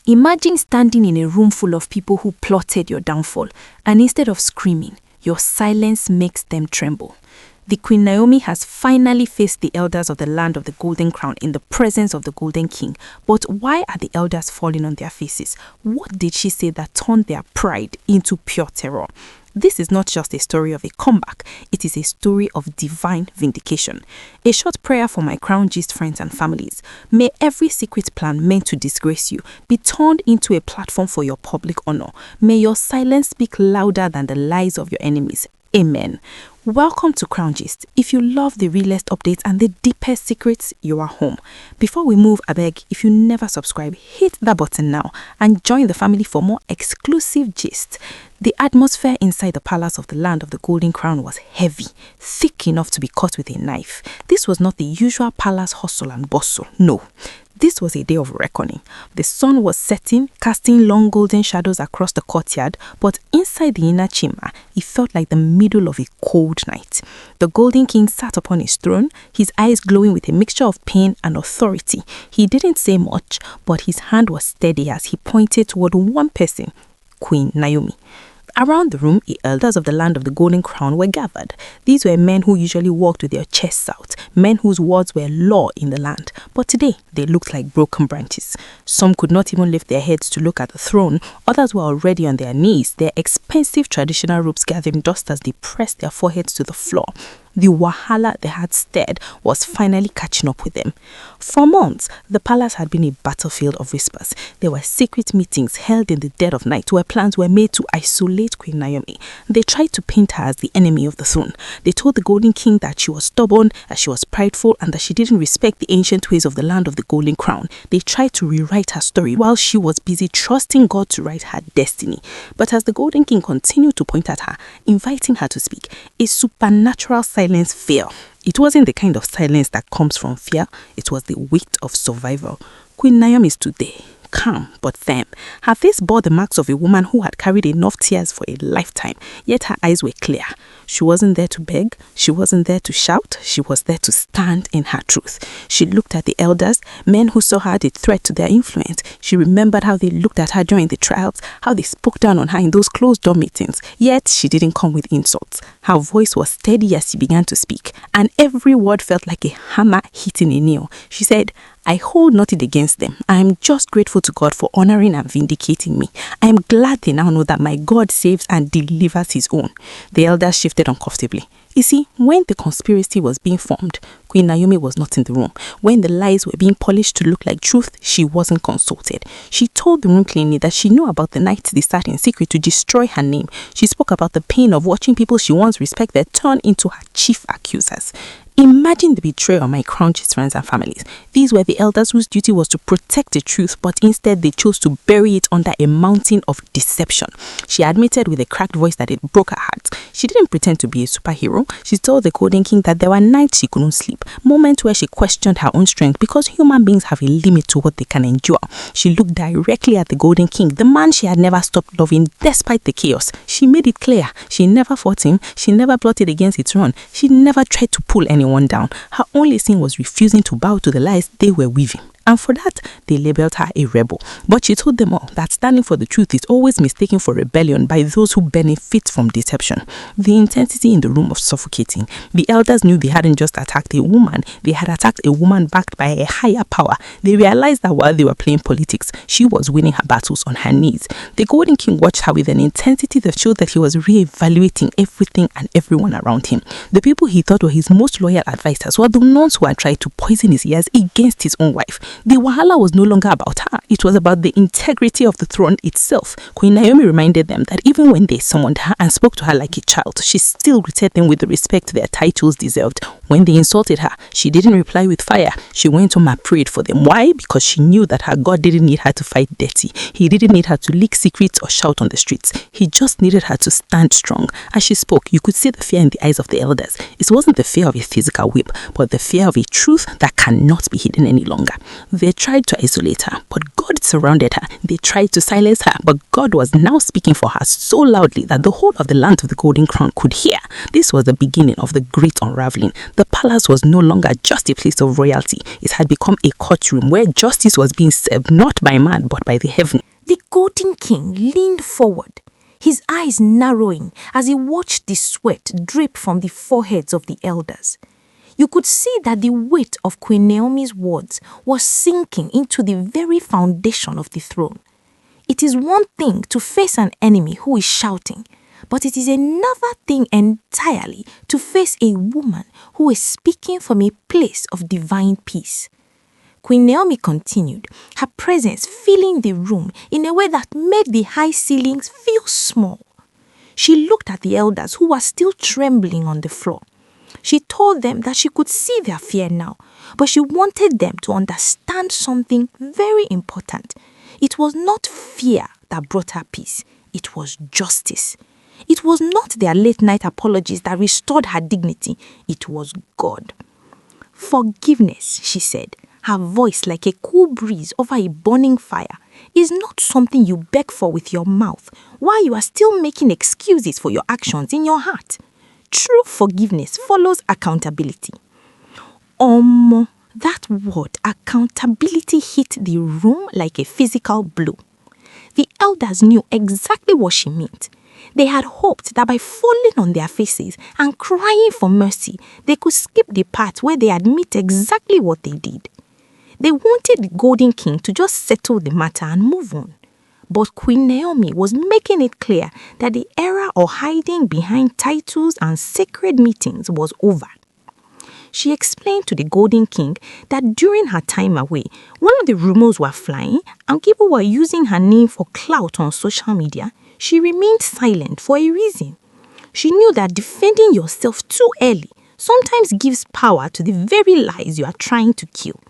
Imagine standing in a room full of people who plotted your downfall, and instead of screaming, your silence makes them tremble. The Queen Naomi has finally faced the elders of the land of the Golden Crown in the presence of the Golden King. But why are the elders falling on their faces? What did she say that turned their pride into pure terror? This is not just a story of a comeback, it is a story of divine vindication. A short prayer for my Crown Gist friends and families. May every secret plan meant to disgrace you be turned into a platform for your public honor. May your silence speak louder than the lies of your enemies. Amen. Welcome to Crown Gist. If you love the realest updates and the deepest secrets, you are home. Before we move, I beg, if you never subscribe, hit that button now and join the family for more exclusive gist. The atmosphere inside the palace of the land of the Golden Crown was heavy, thick enough to be cut with a knife. This was not the usual palace hustle and bustle, no. This was a day of reckoning. The sun was setting, casting long golden shadows across the courtyard, but inside the inner chamber, it felt like the middle of a cold night. The Golden King sat upon his throne, his eyes glowing with a mixture of pain and authority. He didn't say much, but his hand was steady as he pointed toward one person, Queen Naomi. Around the room, the elders of the land of the Golden Crown were gathered. These were men who usually walked with their chests out, men whose words were law in the land. But today, they looked like broken branches. Some could not even lift their heads to look at the throne. Others were already on their knees, their expensive traditional robes gathering dust as they pressed their foreheads to the floor. The wahala they had stirred was finally catching up with them. For months, the palace had been a battlefield of whispers. There were secret meetings held in the dead of night where plans were made to isolate Queen Naomi. They tried to paint her as the enemy of the throne. They told the Golden King that she was stubborn, that she was prideful, and that she didn't respect the ancient ways of the land of the Golden Crown. They tried to rewrite her story while she was busy trusting God to write her destiny. But as the Golden King continued to point at her, inviting her to speak, a supernatural silence fell. It wasn't the kind of silence that comes from fear, it was the weight of survival. Queen Naomi stood there, calm but firm. Her face bore the marks of a woman who had carried enough tears for a lifetime, yet her eyes were clear. She wasn't there to beg, she wasn't there to shout, she was there to stand in her truth. She looked at the elders, men who saw her as a threat to their influence. She remembered how they looked at her during the trials, how they spoke down on her in those closed-door meetings. Yet she didn't come with insults. Her voice was steady as she began to speak, and every word felt like a hammer hitting a nail. She said, I hold nothing against them. I am just grateful to God for honoring and vindicating me. I am glad they now know that my God saves and delivers his own. The elders shifted uncomfortably. You see, when the conspiracy was being formed, Queen Naomi was not in the room. When the lies were being polished to look like truth, she wasn't consulted. She told the room cleanly that she knew about the night they sat in secret to destroy her name. She spoke about the pain of watching people she once respected turn into her chief accusers. Imagine the betrayal of my Crown Gist friends and families. These were the elders whose duty was to protect the truth, but instead they chose to bury it under a mountain of deception. She admitted with a cracked voice that it broke her heart. She didn't pretend to be a superhero. She told the Golden King that there were nights she couldn't sleep, moments where she questioned her own strength because human beings have a limit to what they can endure. She looked directly at the Golden King, the man she had never stopped loving despite the chaos. She made it clear she never fought him, she never plotted against his throne, she never tried to pull anyone down. Her only sin was refusing to bow to the lies they were weaving. And for that, they labeled her a rebel. But she told them all that standing for the truth is always mistaken for rebellion by those who benefit from deception. The intensity in the room was suffocating. The elders knew they hadn't just attacked a woman, they had attacked a woman backed by a higher power. They realized that while they were playing politics, she was winning her battles on her knees. The Golden King watched her with an intensity that showed that he was re-evaluating everything and everyone around him. The people he thought were his most loyal advisors were the ones who had tried to poison his ears against his own wife. The wahala was no longer about her. It was about the integrity of the throne itself. Queen Naomi reminded them that even when they summoned her and spoke to her like a child, she still greeted them with the respect their titles deserved. When they insulted her, she didn't reply with fire. She went home and prayed for them. Why? Because she knew that her God didn't need her to fight dirty. He didn't need her to leak secrets or shout on the streets. He just needed her to stand strong. As she spoke, you could see the fear in the eyes of the elders. It wasn't the fear of a physical whip, but the fear of a truth that cannot be hidden any longer. They tried to isolate her, but God surrounded her. They tried to silence her, but God was now speaking for her so loudly that the whole of the land of the Golden Crown could hear. This was the beginning of the great unraveling. The palace was no longer just a place of royalty. It had become a courtroom where justice was being served not by man but by the heaven. The Golden King leaned forward, his eyes narrowing as he watched the sweat drip from the foreheads of the elders. You could see that the weight of Queen Naomi's words was sinking into the very foundation of the throne. It is one thing to face an enemy who is shouting, but it is another thing entirely to face a woman who is speaking from a place of divine peace. Queen Naomi continued, her presence filling the room in a way that made the high ceilings feel small. She looked at the elders who were still trembling on the floor. She told them that she could see their fear now, but she wanted them to understand something very important. It was not fear that brought her peace. It was justice. It was not their late-night apologies that restored her dignity. It was God. Forgiveness, she said, her voice like a cool breeze over a burning fire, is not something you beg for with your mouth while you are still making excuses for your actions in your heart. True forgiveness follows accountability. That word, accountability, hit the room like a physical blow. The elders knew exactly what she meant. They had hoped that by falling on their faces and crying for mercy, they could skip the part where they admit exactly what they did. They wanted the Golden King to just settle the matter and move on. But Queen Naomi was making it clear that the era of hiding behind titles and sacred meetings was over. She explained to the Golden King that during her time away, when the rumors were flying and people were using her name for clout on social media, she remained silent for a reason. She knew that defending yourself too early sometimes gives power to the very lies you are trying to kill.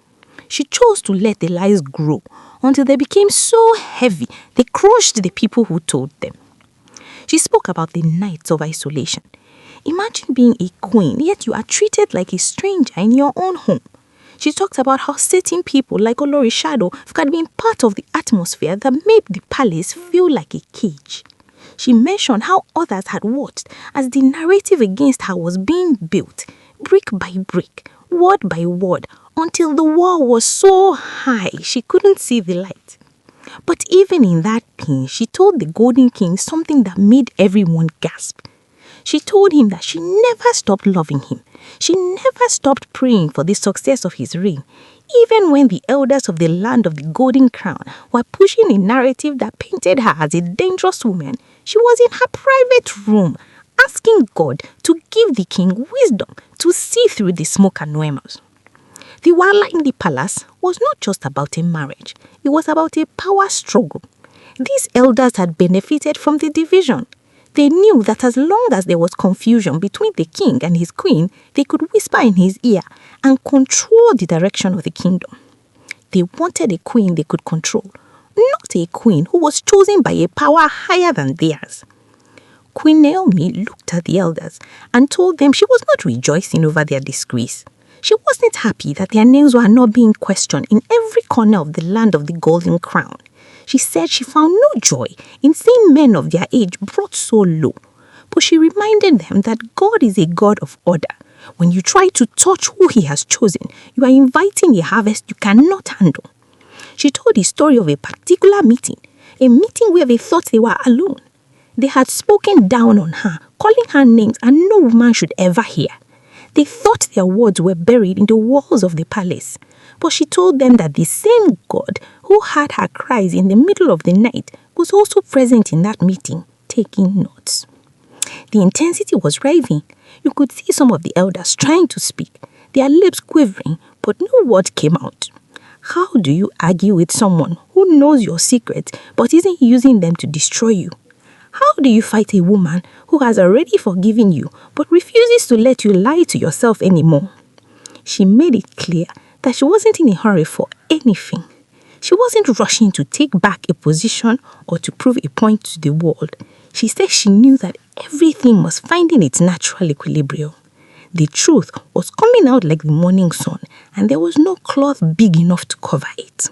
She chose to let the lies grow until they became so heavy they crushed the people who told them. She spoke about the nights of isolation. Imagine being a queen, yet you are treated like a stranger in your own home. She talked about how certain people like Olori Shadow had been part of the atmosphere that made the palace feel like a cage. She mentioned how others had watched as the narrative against her was being built, brick by brick, word by word, until the wall was so high she couldn't see the light. But even in that pain, she told the Golden King something that made everyone gasp. She told him that she never stopped loving him. She never stopped praying for the success of his reign, even when the elders of the land of the Golden Crown were pushing a narrative that painted her as a dangerous woman. She was in her private room, asking God to give the king wisdom to see through the smoke and rumors. The wala in the palace was not just about a marriage. It was about a power struggle. These elders had benefited from the division. They knew that as long as there was confusion between the king and his queen, they could whisper in his ear and control the direction of the kingdom. They wanted a queen they could control, not a queen who was chosen by a power higher than theirs. Queen Naomi looked at the elders and told them she was not rejoicing over their disgrace. She wasn't happy that their names were not being questioned in every corner of the land of the Golden Crown. She said she found no joy in seeing men of their age brought so low. But she reminded them that God is a God of order. When you try to touch who he has chosen, you are inviting a harvest you cannot handle. She told the story of a particular meeting, a meeting where they thought they were alone. They had spoken down on her, calling her names and no woman should ever hear. They thought their words were buried in the walls of the palace. But she told them that the same God who heard her cries in the middle of the night was also present in that meeting, taking notes. The intensity was rising. You could see some of the elders trying to speak, their lips quivering, but no word came out. How do you argue with someone who knows your secrets but isn't using them to destroy you? How do you fight a woman who has already forgiven you but refuses to let you lie to yourself anymore? She made it clear that she wasn't in a hurry for anything. She wasn't rushing to take back a position or to prove a point to the world. She said she knew that everything was finding its natural equilibrium. The truth was coming out like the morning sun, and there was no cloth big enough to cover it.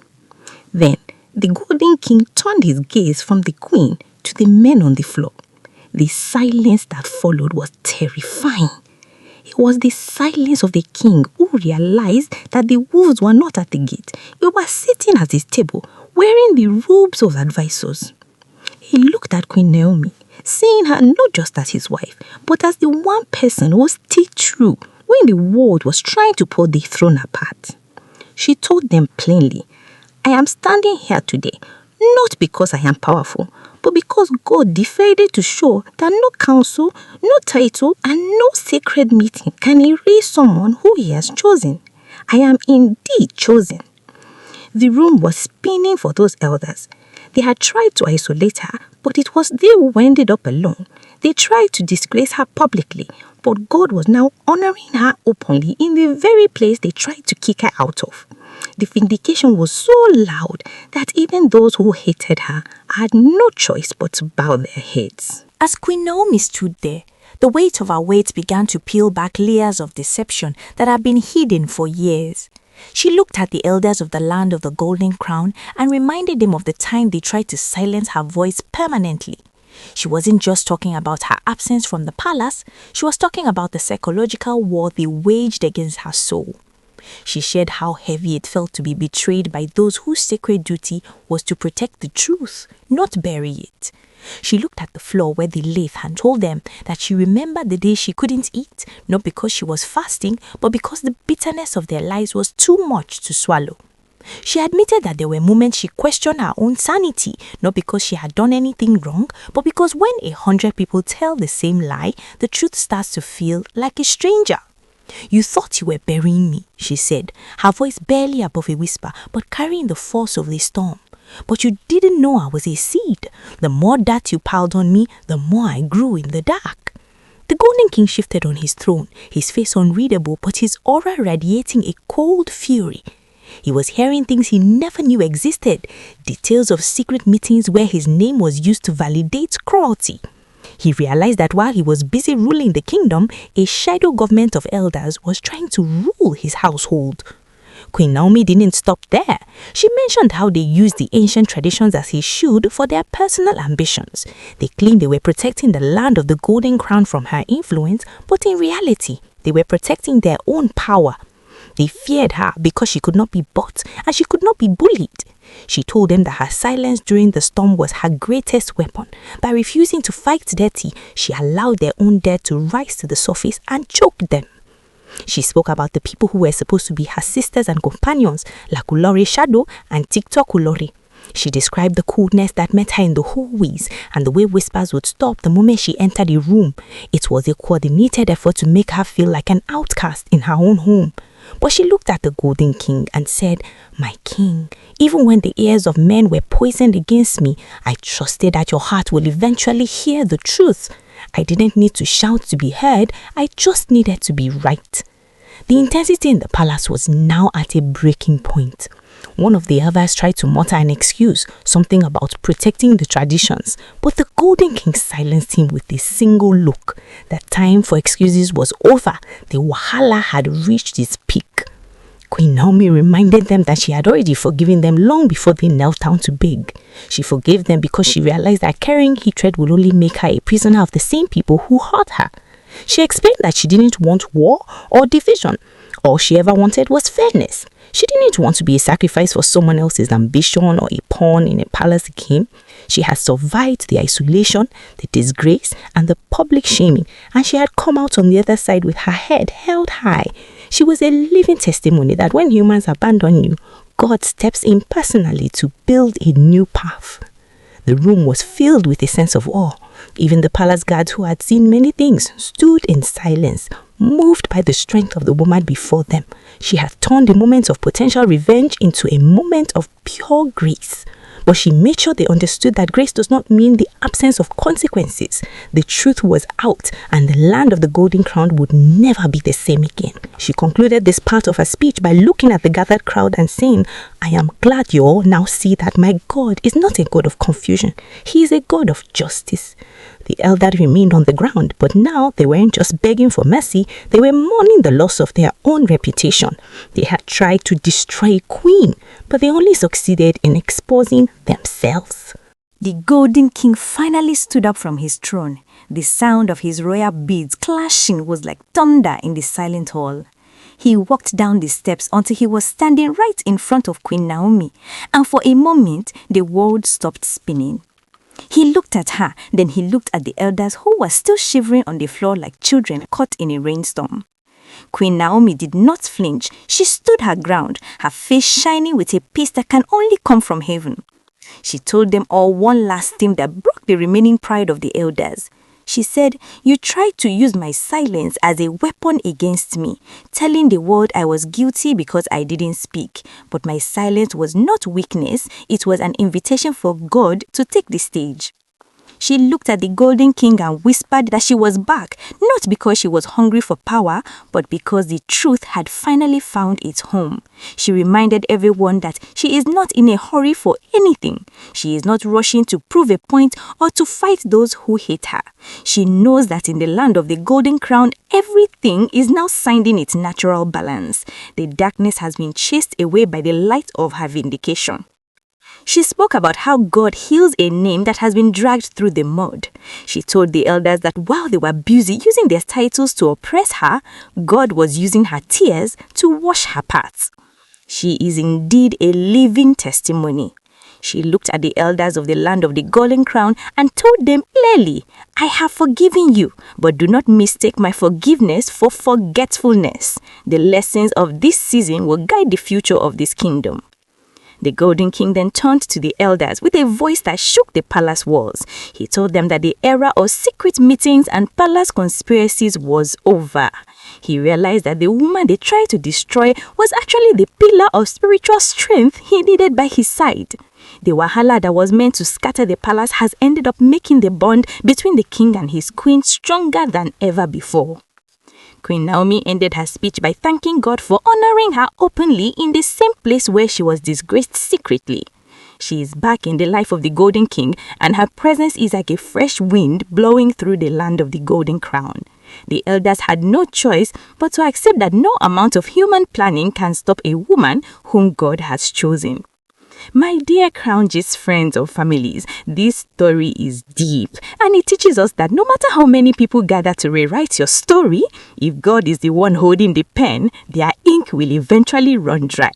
Then the golden king turned his gaze from the queen to the men on the floor. The silence that followed was terrifying. It was the silence of the king who realized that the wolves were not at the gate. They were sitting at his table, wearing the robes of advisors. He looked at Queen Naomi, seeing her not just as his wife, but as the one person who was still true when the world was trying to pull the throne apart. She told them plainly, "I am standing here today, not because I am powerful, but because God decided to show that no council, no title, and no sacred meeting can erase someone who he has chosen. I am indeed chosen." The room was spinning for those elders. They had tried to isolate her, but it was they who ended up alone. They tried to disgrace her publicly, but God was now honoring her openly in the very place they tried to kick her out of. The vindication was so loud that even those who hated her had no choice but to bow their heads. As Queen Naomi stood there, the weight of her words began to peel back layers of deception that had been hidden for years. She looked at the elders of the land of the Golden Crown and reminded them of the time they tried to silence her voice permanently. She wasn't just talking about her absence from the palace, she was talking about the psychological war they waged against her soul. She shared how heavy it felt to be betrayed by those whose sacred duty was to protect the truth, not bury it. She looked at the floor where they lay and told them that she remembered the day she couldn't eat, not because she was fasting, but because the bitterness of their lives was too much to swallow. She admitted that there were moments she questioned her own sanity, not because she had done anything wrong, but because when 100 people tell the same lie, the truth starts to feel like a stranger. "You thought you were burying me," she said, her voice barely above a whisper, but carrying the force of the storm. "But you didn't know I was a seed. The more dirt you piled on me, the more I grew in the dark." The Golden King shifted on his throne, his face unreadable, but his aura radiating a cold fury. He was hearing things he never knew existed, details of secret meetings where his name was used to validate cruelty. He realized that while he was busy ruling the kingdom, a shadow government of elders was trying to rule his household. Queen Naomi didn't stop there. She mentioned how they used the ancient traditions as he should for their personal ambitions. They claimed they were protecting the land of the Golden Crown from her influence, but in reality, they were protecting their own power. They feared her because she could not be bought and she could not be bullied. She told them that her silence during the storm was her greatest weapon. By refusing to fight dirty, she allowed their own dirt to rise to the surface and choke them. She spoke about the people who were supposed to be her sisters and companions, like Ulori Shadow and TikTok Ulori. She described the coolness that met her in the hallways and the way whispers would stop the moment she entered a room. It was a coordinated effort to make her feel like an outcast in her own home. But she looked at the Golden King and said, "My king, even when the ears of men were poisoned against me, I trusted that your heart will eventually hear the truth. I didn't need to shout to be heard, I just needed to be right." The intensity in the palace was now at a breaking point. One of the others tried to mutter an excuse, something about protecting the traditions, but the Golden King silenced him with a single look. The time for excuses was over. The wahala had reached its peak. Queen Naomi reminded them that she had already forgiven them long before they knelt down to beg. She forgave them because she realized that carrying hatred would only make her a prisoner of the same people who hurt her. She explained that she didn't want war or division. All she ever wanted was fairness. She didn't want to be a sacrifice for someone else's ambition or a pawn in a palace game. She had survived the isolation, the disgrace, and the public shaming, and she had come out on the other side with her head held high. She was a living testimony that when humans abandon you, God steps in personally to build a new path. The room was filled with a sense of awe. Even the palace guards, who had seen many things, stood in silence, moved by the strength of the woman before them. She had turned a moment of potential revenge into a moment of pure grace. but she made sure they understood that grace does not mean the absence of consequences. The truth was out, and the land of the golden crown would never be the same again. She concluded this part of her speech by looking at the gathered crowd and saying, "I am glad you all now see that my God is not a God of confusion. He is a God of justice." The elders remained on the ground, but now they weren't just begging for mercy, they were mourning the loss of their own reputation. They had tried to destroy a queen, but they only succeeded in exposing themselves. The Golden King finally stood up from his throne. The sound of his royal beads clashing was like thunder in the silent hall. He walked down the steps until he was standing right in front of Queen Naomi, and for a moment, the world stopped spinning. He looked at her, then he looked at the elders who were still shivering on the floor like children caught in a rainstorm. Queen Naomi did not flinch. She stood her ground, her face shining with a peace that can only come from heaven. She told them all one last thing that broke the remaining pride of the elders. She said, "You tried to use my silence as a weapon against me, telling the world I was guilty because I didn't speak. But my silence was not weakness, it was an invitation for God to take the stage." She looked at the Golden King and whispered that she was back, not because she was hungry for power, but because the truth had finally found its home. She reminded everyone that she is not in a hurry for anything. She is not rushing to prove a point or to fight those who hate her. She knows that in the land of the Golden Crown, everything is now finding its natural balance. The darkness has been chased away by the light of her vindication. She spoke about how God heals a name that has been dragged through the mud. She told the elders that while they were busy using their titles to oppress her, God was using her tears to wash her paths. She is indeed a living testimony. She looked at the elders of the land of the Golden Crown and told them clearly, "I have forgiven you, but do not mistake my forgiveness for forgetfulness. The lessons of this season will guide the future of this kingdom." The Golden King then turned to the elders with a voice that shook the palace walls. He told them that the era of secret meetings and palace conspiracies was over. He realized that the woman they tried to destroy was actually the pillar of spiritual strength he needed by his side. The wahala that was meant to scatter the palace has ended up making the bond between the king and his queen stronger than ever before. Queen Naomi ended her speech by thanking God for honoring her openly in the same place where she was disgraced secretly. She is back in the life of the Golden King, and her presence is like a fresh wind blowing through the land of the Golden Crown. The elders had no choice but to accept that no amount of human planning can stop a woman whom God has chosen. My dear Crown Gist friends or families, this story is deep, and it teaches us that no matter how many people gather to rewrite your story, if God is the one holding the pen, their ink will eventually run dry.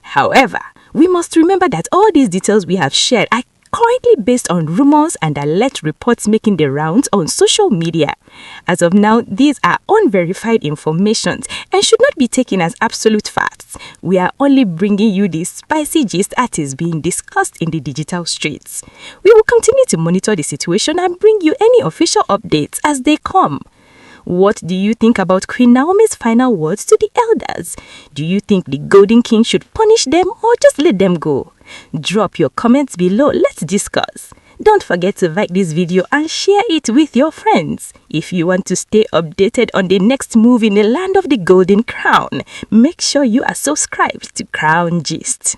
However, we must remember that all these details we have shared are currently based on rumors and alleged reports making the rounds on social media. As of now, these are unverified information and should not be taken as absolute facts. We are only bringing you the spicy gist that is being discussed in the digital streets. We will continue to monitor the situation and bring you any official updates as they come. What do you think about Queen Naomi's final words to the elders? Do you think the Golden King should punish them or just let them go? Drop your comments below, let's discuss. Don't forget to like this video and share it with your friends. If you want to stay updated on the next move in the land of the Golden Crown, make sure you are subscribed to Crown Gist.